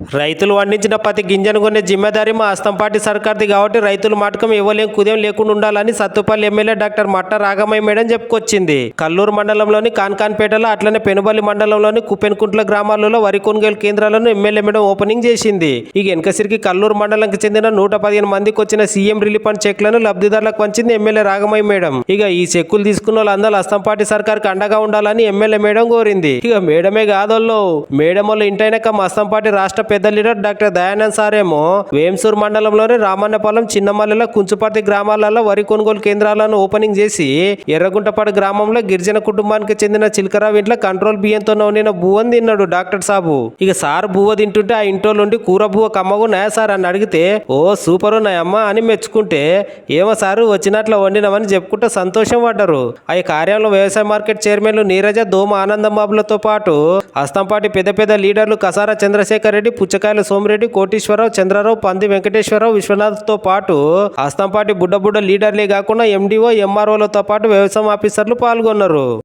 రైతులు పండించిన ప్రతి గింజను కొనే జిమ్మెదారి మా అస్తంపాటి సర్కార్ది కాబట్టి రైతులు మాటకం ఇవ్వలేం కుదేం లేకుండా ఉండాలని సత్తుపల్లి ఎమ్మెల్యే డాక్టర్ మట్ట రాగమయ్య మేడం చెప్పుకొచ్చింది. కల్లూరు మండలంలోని కాన్కాన్పేటలో అట్లనే పెనుబల్లి మండలంలోని కుప్పెన్కుంట్ల గ్రామాలలో వరి కొనుగోలు కేంద్రాలను ఎమ్మెల్యే మేడం ఓపెనింగ్ చేసింది. ఇక వెనకసిరికి కల్లూరు మండలంకి చెందిన 115 మందికి వచ్చిన సీఎం రిలీఫ్ ఫండ్ చెక్లను లబ్ధిదారులకు పంచింది ఎమ్మెల్యే రాగమయ్య మేడం. ఇక ఈ చెక్కులు తీసుకున్న వాళ్ళందరూ అస్తంపాటి సర్కార్కి అండగా ఉండాలని ఎమ్మెల్యే మేడం కోరింది. ఇక మేడమే కాదోళ్ళు మేడం వాళ్ళు ఇంటైనాక మా అస్తంపాటి రాష్ట్ర పెద్ద లీడర్ డాక్టర్ దయానంద్ సారేమో వేంసూరు మండలంలోని రామన్నపాలెం, చిన్నమల్లెల, కుంచుపర్తి గ్రామాలలో వరి కొనుగోలు కేంద్రాలను ఓపెనింగ్ చేసి ఎర్రగుంటపాడు గ్రామంలో గిరిజన కుటుంబానికి చెందిన చిలకరావు ఇంట్లో కంట్రోల్ బియ్యంతో వండిన బువ్వని తిన్నాడు డాక్టర్ సాబు. ఇక సార్ బువ్వ తింటుంటే ఆ ఇంట్లో నుండి కూర బువ్వ కమ్మగున్నాయా సార్ అని అడిగితే ఓ సూపర్ ఉన్నాయమ్మా అని మెచ్చుకుంటే ఏమో సారు వచ్చినట్లు వండినమని చెప్పుకుంటూ సంతోషం పడ్డారు. ఆ కార్యంలో వ్యవసాయ మార్కెట్ చైర్మన్లు నీరజ, దోమ ఆనందం బాబులతో పాటు అస్తంపాటి పెద్ద పెద్ద లీడర్లు కసార చంద్రశేఖర్ రెడ్డి, పుచ్చకాయల సోమిరెడ్డి, కోటీశ్వరరావు, చంద్రరావు, పంది వెంకటేశ్వరరావు, విశ్వనాథ్తో పాటు అస్తంపాటి బుడ్డ లీడర్లే కాకుండా ఎండిఓ, ఎంఆర్ఓలతో పాటు వ్యవసాయ ఆఫీసర్లు పాల్గొన్నారు.